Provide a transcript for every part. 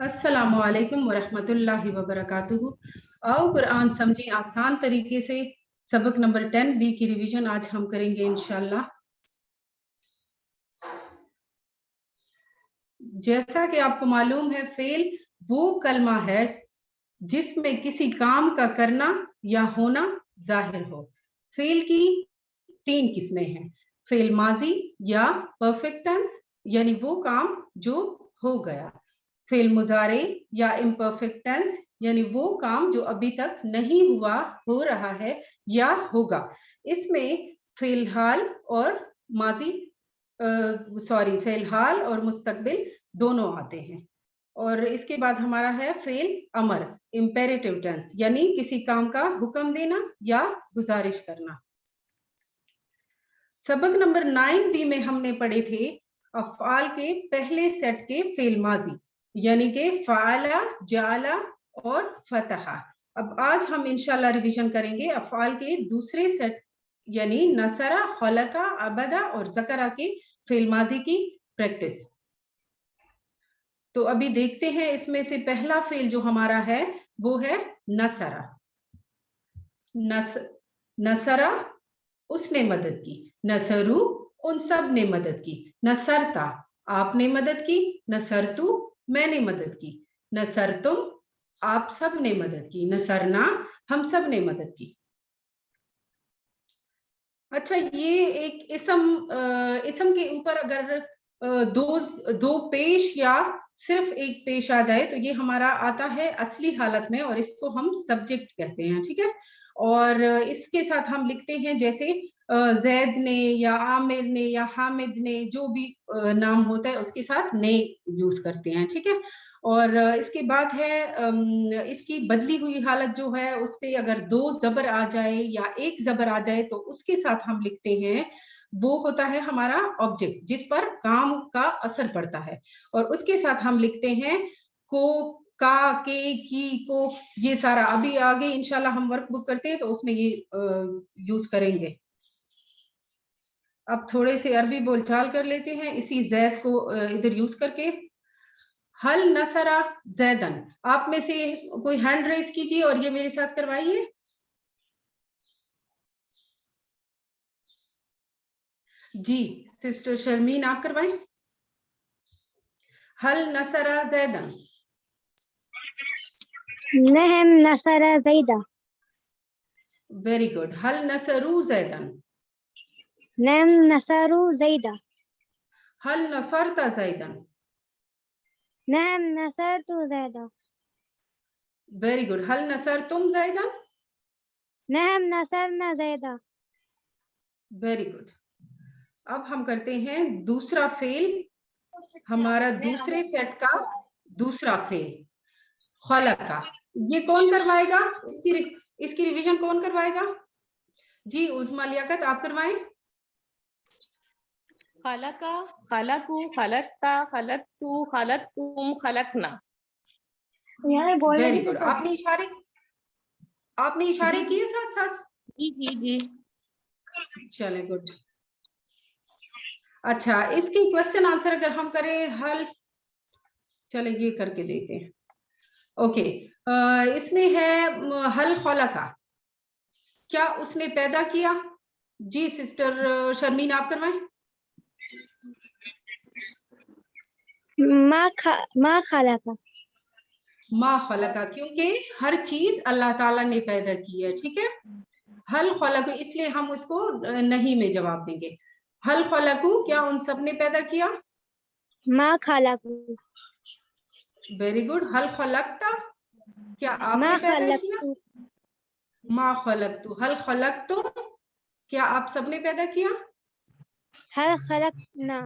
अस्सलामु अलैकुम वरहमतुल्लाहि वबरकातुहू। आओ कुरान समझे आसान तरीके से। सबक नंबर 10 बी की रिवीजन आज हम करेंगे इंशाल्लाह। जैसा कि आपको मालूम है, फेल वो कलमा है जिसमें किसी काम का करना या होना जाहिर हो। फेल की 3 किस्में हैं। फेल माजी या परफेक्ट टेंस, यानी वो काम जो हो गया। फेल मुजारे या इम्परफेक्ट टेंस, यानी वो काम जो अभी तक नहीं हुआ, हो रहा है या होगा। इसमें फेल हाल और माजी फेल हाल और मुस्तकबिल दोनों आते हैं। और इसके बाद हमारा है फेल अमर, इम्पेरेटिव टेंस, यानी किसी काम का हुक्म देना या गुजारिश करना। सबक नंबर 9 बी में हमने पढ़े थे अफ़आल के पहले सेट के फेल माजी, यानी कि फ़ाला, जाला और फतहा। अब आज हम इंशाल्लाह रिवीजन करेंगे अफ़आल के दूसरे सेट, यानी नसरा, खलका, अबदा और ज़करा के फेल माजी की प्रैक्टिस। तो अभी देखते हैं, इसमें से पहला फेल जो हमारा है वो है नसरा। नसरा उसने मदद की, नसरू उन सब ने मदद की, नसरता आपने मदद की, नसरतु मैंने मदद की, नसरतुम आप सब ने मदद की, नसरना हम सब ने मदद की। अच्छा, ये एक इसम के ऊपर अगर दो पेश या सिर्फ एक पेश आ जाए तो ये हमारा आता है असली हालत में, और इसको हम सब्जेक्ट कहते हैं, ठीक है। और इसके साथ हम लिखते हैं जैसे जैद ने या आमिर ने या हामिद ने, जो भी नाम होता है उसके साथ ने यूज करते हैं, ठीक है। और इसके बाद है इसकी बदली हुई हालत जो है, उस पे अगर 2 जबर आ जाए या 1 जबर आ जाए तो उसके साथ हम लिखते हैं, वो होता है हमारा ऑब्जेक्ट जिस पर काम का असर पड़ता है। और उसके साथ हम लिखते हैं को, का, के, की, को, ये सारा अभी आगे इंशाल्लाह हम वर्कबुक करते हैं तो उसमें ये यूज करेंगे। अब थोड़े से अरबी बोलचाल कर लेते हैं इसी जैद को इधर यूज करके। हल नसरा जैदन, आप में से कोई हैंड रेस कीजिए और ये मेरे साथ करवाइए। जी सिस्टर शर्मीन आप करवाएं। हल नसरा जैदन। नहम नसरा जैदा। Very good. हल नसरू जैदन। नहम नसरू जैदा। हल नसरता जैदन। नहम नसरतु जैदा। Very good. हल नसर तुम जैदन। नहम नसरना जैदा। Very good. अब हम करते हैं दूसरा फेल, हमारा दूसरे सेट का दूसरा फेल खलका। ये कौन करवाएगा, इसकी रिवीजन कौन करवाएगा? जी उस्मा लियाकत आप करवाएं। खलका, खलकू, खलकता, खलकतू, खलकतुम, खलकना। Very good. आपने इशारे किए साथ साथ? जी जी जी। चले गुड। अच्छा, इसकी क्वेश्चन आंसर अगर हम करें हल, चले ये करके देते हैं। ओके, इसमें है हल खलका, क्या उसने पैदा किया? जी सिस्टर शर्मीन आप करवाएं। मा खलका। मा खलका, क्योंकि हर चीज अल्लाह ताला ने पैदा की है, ठीक है। हल खलकू, इसलिए हम उसको नहीं में जवाब देंगे। हल खलकू, क्या उन सब ने पैदा किया? मा खलकू। Very good. हल खलकता, क्या आपने पैदा किया? मा खलकतू। हल खलकतुम, क्या आप सबने पैदा किया? हल खलकना।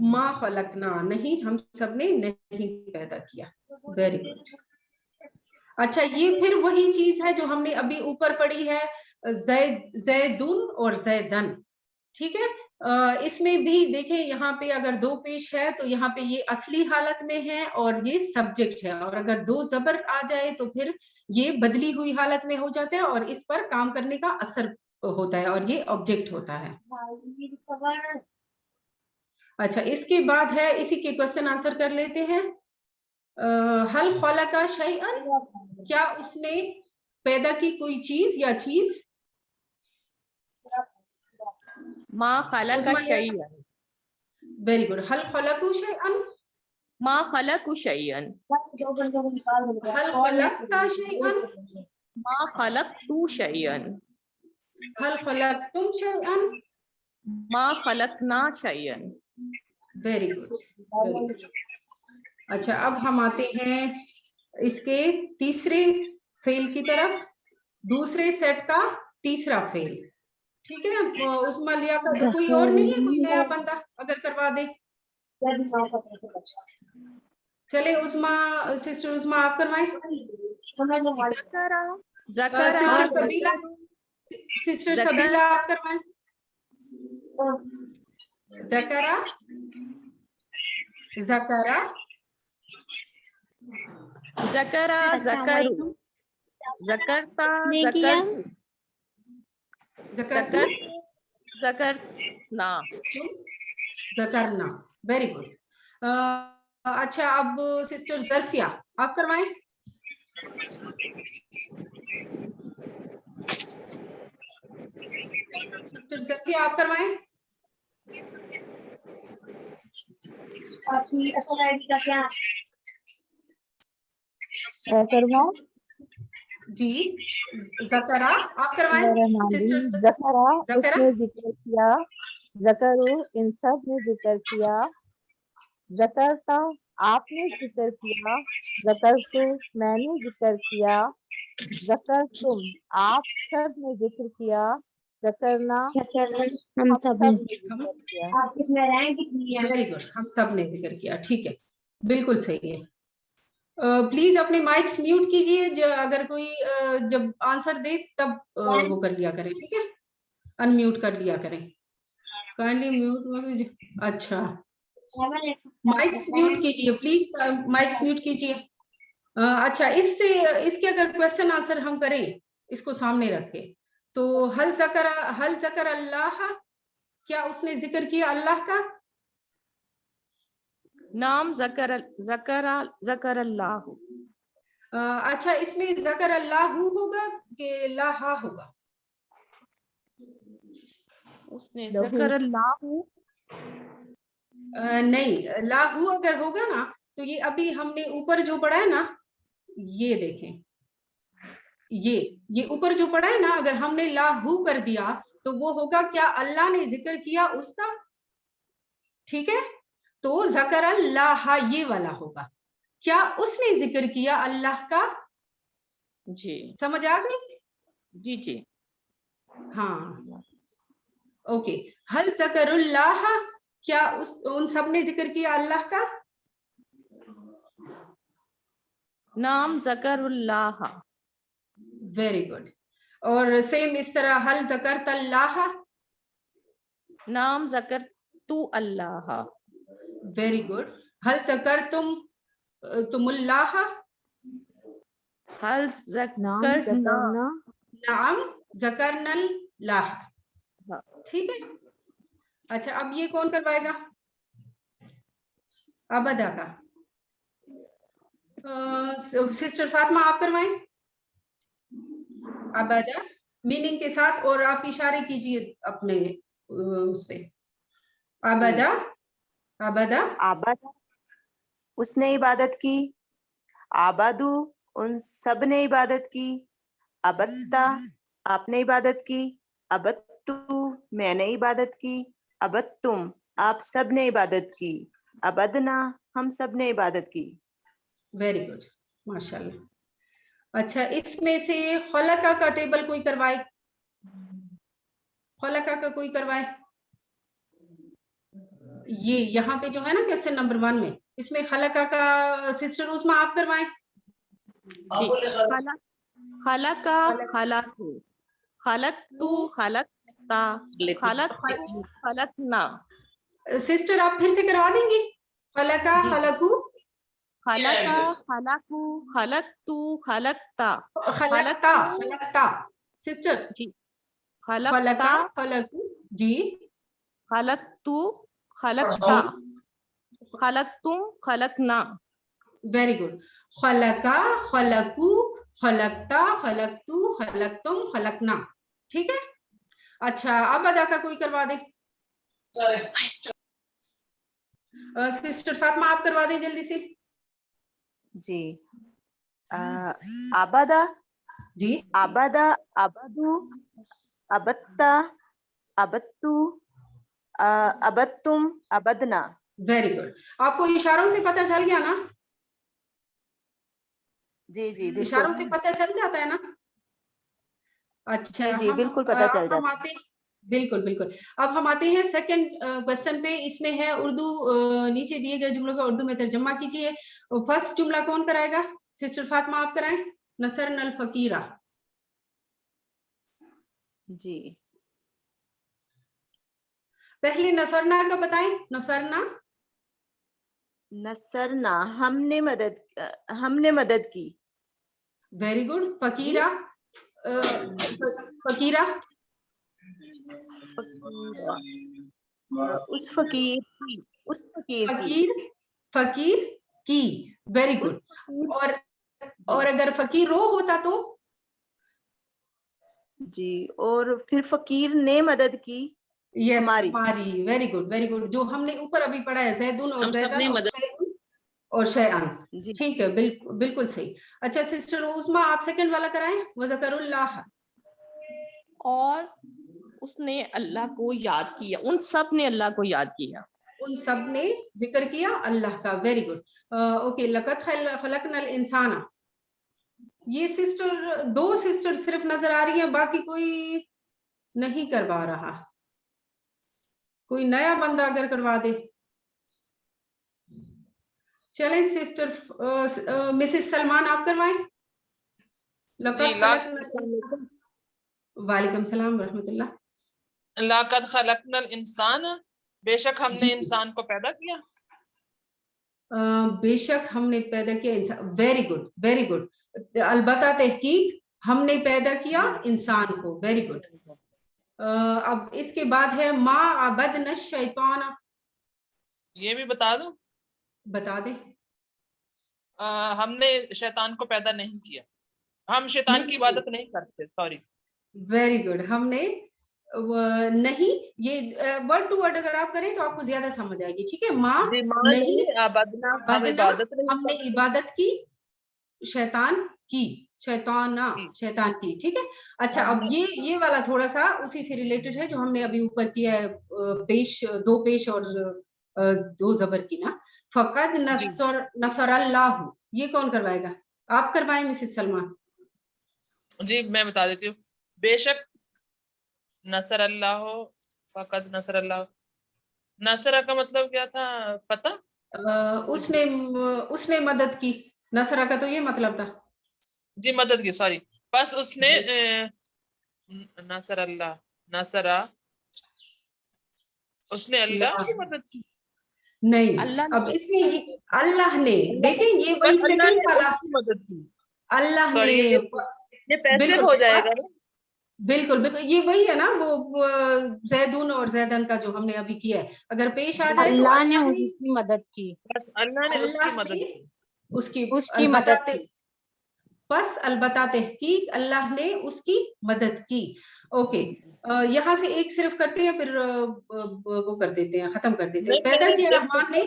मा खलकना, नहीं हम सबने नहीं पैदा किया। Very good. अच्छा, ये फिर वही चीज है जो हमने अभी ऊपर पढ़ी है, जैदुन और जैदन, ठीक है। इसमें भी देखें, यहाँ पे अगर 2 पेश है तो यहाँ पे ये असली हालत में है और ये सब्जेक्ट है, और अगर 2 जबर आ जाए तो फिर ये बदली हुई हालत में हो जाता है और इस पर काम करने का असर होता है और ये ऑब्जेक्ट होता है। اچھا اس کے بعد ہے اسی کے کوشچن آنسر کر لیتے ہیں. حل خلق شیئا, کیا اس نے پیدا کی کوئی چیز یا چیز. ما خلق شيئا. Very good. حل خلق شیئا, ما خلق شيئا. حل خلقت شیئا, ما خلقت شيئا. حل خلقتم شیئا. ما خلقنا شيئا. Very good. اچھا اب ہم آتے ہیں اس کے تیسرے فعل کی طرف, دوسرے سیٹ کا تیسرا فعل. ٹھیک ہے, عثمان لیا کا کوئی اور نہیں ہے, کوئی نیا بندہ اگر کروا دے. چلے عثمان, سسٹر عثمان آپ کروائیں. ذکر سسٹر سبیلا, سسٹر سبیلا آپ کروائیں. ذکرہ, ذکرہ, ذکر ذکر ذکرتا ذکر ذکرنا ذکرنا. Very good. اچھا اب سسٹر ظرفیہ آپ کروائیں. سسٹر ظرفیہ آپ کروائیں. جی ذکرہ آپ کروائیں. ذکرہ اس نے ذکر کیا, ذکرو ان سب نے ذکر کیا, ذکرتا آپ نے ذکر کیا, ذکرتو میں نے ذکر کیا, ذکرتم آپ سب نے ذکر کیا, ذکرنا ہم سب نے. ذکر کیا. ویری گڈ, ہم سب نے ذکر کیا. ٹھیک ہے, بالکل صحیح ہے. پلیز اپنے مائکس میوٹ کیجیے, اگر کوئی جب آنسر دے تب وہ کر لیا کریں. ٹھیک ہے, ان میوٹ کر لیا کریں. Kindly mute. اچھا مائکس میوٹ کیجیے پلیز, مائکس میوٹ کیجیے. اچھا اس کے اگر کوشچن آنسر ہم کریں اس کو سامنے رکھ کے, تو حل ذکر اللہ, کیا اس نے ذکر کیا اللہ کا. نام ذکر اللہ. اچھا اس میں ذکر اللہ ہوگا کہ لاہا ہوگا. اس نے ذکر اللہ نہیں, لاہو اگر ہوگا نا تو یہ ابھی ہم نے اوپر جو پڑھا ہے نا, یہ دیکھیں, یہ اوپر جو پڑھا ہے نا, اگر ہم نے لاہو کر دیا تو وہ ہوگا کیا اللہ نے ذکر کیا اس کا. ٹھیک ہے, تو ذکر اللہ یہ والا ہوگا, کیا اس نے ذکر کیا اللہ کا. جی سمجھ آ گئی. جی جی ہاں اوکے. حل ذکر اللہ, کیا ان سب نے ذکر کیا اللہ کا. نام ذکر اللہ. Very good. اور سیم اس طرح حل ذکرت اللہ. نام ذکر تو اللہ. Very good. حل ذکرتم اللہ. حل نام ذکرنا. ذکرنا. نعم ذکرنا اللہ. ٹھیک ہے. اچھا اب یہ کون کروائے گا, ابدا کا. سسٹر فاطمہ آپ کروائیں. ابدا میننگ کے ساتھ, اور آپ اشارے کیجیے اپنے اس پہ. ابدا, ابدا. آباد اس نے عبادت کی, آبادو ان سب نے عبادت کی, ابتا آپ نے عبادت کی, ابتو میں نے عبادت کی, ابتم آپ سب نے عبادت کی, ابدنا ہم سب نے عبادت کی. ویری گڈ, ماشاء اللہ. اچھا اس میں سے خلقہ کا ٹیبل کوئی کروائے, خلقہ کا کوئی کروائے. یہ یہاں پہ جو ہے نا کوسچن نمبر 1 میں, اس میں خلقہ کا سسٹر عثمان آپ کروائیں. خلق خلق خلقتو خلقتا خلقتو خلقنا. سسٹر آپ پھر سے کروا دیں گی. خلقہ خلقو, خلقا خلقو خلقتو خلقتا. خلقتا خلقتا. سسٹر جی خلقہ خلقتا خلقو. جی خلقتو खलकता, खलकतुम, खलकना। Very good. खलका, खलकू, खलकता, खलकतू, खलकतुम, खलकना. ठीक है. अच्छा, अब अदा का कोई करवा दे. सिस्टर फातिमा आप करवा दें जल्दी से. जी. आबादा, जी. आबादा, आबादू, अबत्ता, अबत्तू, अबत्तुम, अबदना. Very good. आपको इशारों से पता चल गया ना? जी जी इशारों से बिल्कुल. पता चल जाता है ना? अच्छा. जी जी बिल्कुल पता चल जाता है. बिल्कुल बिल्कुल. अब हम आते हैं सेकंड क्वेश्चन पे. इसमें है उर्दू, नीचे दिए गए जुमलों का उर्दू में तर्जुमा कीजिए. फर्स्ट जुमला कौन कराएगा? सिस्टर फातिमा आप कराएं. नसरन अल फकीरा. जी. पहले नसरना का बताएं. नसरना. नसरना, हमने मदद की. Very good. फकीरा. फकीरा. उस फकीर की. फकीर. फकीर की. वेरी उस गुड. फकीर. और अगर फकीर रो होता तो? जी. और फिर फकीर ने मदद की. यस, हमारी. हमारी. Very good, very good. जो हमने ऊपर अभी पढ़ा है, ज़ैदुन और ज़ैदन और शैअन. जी. ठीक है, बिल्कुल बिल्कुल सही. अच्छा सिस्टर उस्मा आप सेकंड वाला कराएं. वज़करुल्लाह. और उसने अल्लाह को याद किया, उन सब ने अल्लाह को याद किया. उन सब ने जिक्र किया अल्लाह का. Very good. ओके. लक़द खलक़नल इंसाना. ये सिस्टर, दो सिस्टर सिर्फ नजर आ रही हैं, बाकी कोई नहीं करवा रहा. कोई नया बंदा अगर करवा दे. चलें सिस्टर मिसेस सलमान आप करवाएं. लक़द खलक़नल. वालेकुम सलाम रहमतुल्लाह. लक़द खलक़नल इंसान, बेशक हमने इंसान को पैदा किया. बेशक हमने पैदा किया इंसान. Very good, very good. अलबत्ता तहकीक हमने पैदा किया इंसान को. Very good. अब इसके बाद है मा अबदन शैतान. ये भी बता दो. बता दे. हमने शैतान को पैदा नहीं किया. हम शैतान की इबादत नहीं करते. सॉरी. Very good. हमने नहीं, ये वर्ड टू वर्ड अगर आप करें तो आपको ज्यादा समझ आएगी. ठीक है. माँ नहीं, हमने इबादत की, शैतान की, शैतान की. ठीक है. अच्छा, अब ये वाला थोड़ा सा उसी से रिलेटेड है जो हमने अभी ऊपर किया है. पेश, दो पेश और दो जबर की ना. फकद नसरल्लाहु. ये कौन करवाएगा? आप करवाएं मिसेस सलमान. जी मैं बता देती हूँ. बेशक नसर अल्लाह, फकद नसर अल्लाह. नसरा का मतलब क्या था? फतह. उसने मदद की. नसरा का तो ये मतलब था. जी मदद की. सॉरी. बस उसने नसर अल्लाह, नसरा, उसने अल्लाह की मदद की. नहीं. अल्लाह अब इसमें अल्लाह ने, देखें ये वही सेकंड वाला. मदद की. अल्लाह ने. ये पैसिव हो जाएगा ना. बिल्कुल बिल्कुल. ये वही है ना, वो ज़ैदुन और ज़ैदन का जो हमने अभी किया है. अगर पेश आ जाए तो अल्लाह ने उसकी मदद की. अल्लाह ने उसकी मदद की. उसकी मदद की. बस अलबत्ता तहकीक अल्लाह ने उसकी मदद की. ओके. यहाँ से एक सिर्फ करते हैं, फिर वो कर देते हैं, खत्म कर देते हैं. पैदा किया रहमान ने.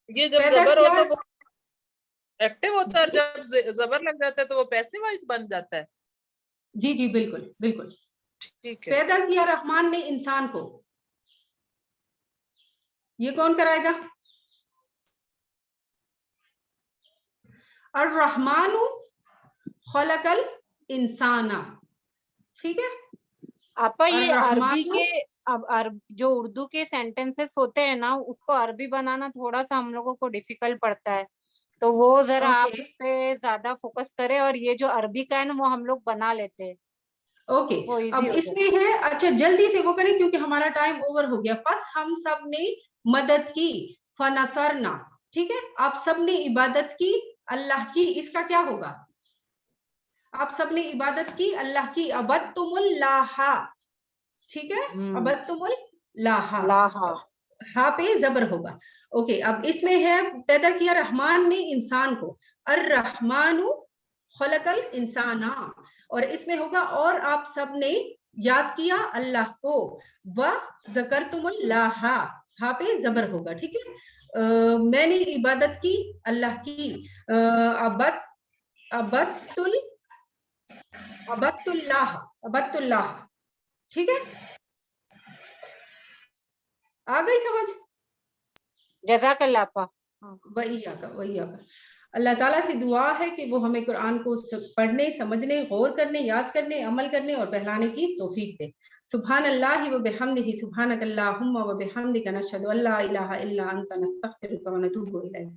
ये जब जबर हो तो वो एक्टिव होता है, और जब जबर लग जाता है तो वो पैसिव वॉइस बन जाता है. जी जी बिल्कुल बिल्कुल. ठीक है. पैदा किया रहमान ने इंसान को. ये कौन कराएगा? और रहमानु खलकल इंसाना. ठीक है. आपा ये अरबी के, अब जो उर्दू के सेंटेंसेस होते हैं ना, उसको अरबी बनाना थोड़ा सा हम लोगों को डिफिकल्ट पड़ता है. तो वो जरा आप उस पे ज्यादा फोकस करें, और ये जो अरबी का है ना वो हम लोग बना लेते हैं. ओके. अब इसमें है. अच्छा जल्दी से वो करें क्योंकि हमारा टाइम ओवर हो गया. बस हम सब ने मदद की. फनसरना. ठीक है. आप सब ने इबादत की अल्लाह की. इसका क्या होगा? आप सब ने इबादत की अल्लाह की. अबदतुमुल्लाह. ठीक है. अबदतुमुल्लाह. हा पे जबर होगा। ओके, अब इसमें है पैदा किया रहमान ने इंसान को, अर्रहमानु खलकल इंसाना, और इसमें होगा और आप सब ने याद किया अल्लाह को, व ज़करतुमुल्लाह, हा पे जबर होगा, ठीक है। मैंने इबादत की अल्लाह की, अबत्तुल्लाह, ठीक है, आ गई समझ? जज़ाकल्लाह आपा। वही आका। अल्लाह ताला से दुआ है कि वो हमें कुरान को पढ़ने, समझने, गौर करने, याद करने, अमल करने और पहलाने की तौफीक दे। सुभान अल्लाहि व बिहम्दिही, सुभानक अल्लाहुम्मा व बिहम्दिका, नशहदु अल्ला इलाहा इल्ला अंता, नस्तगफिरुका व नतूबु इलैक।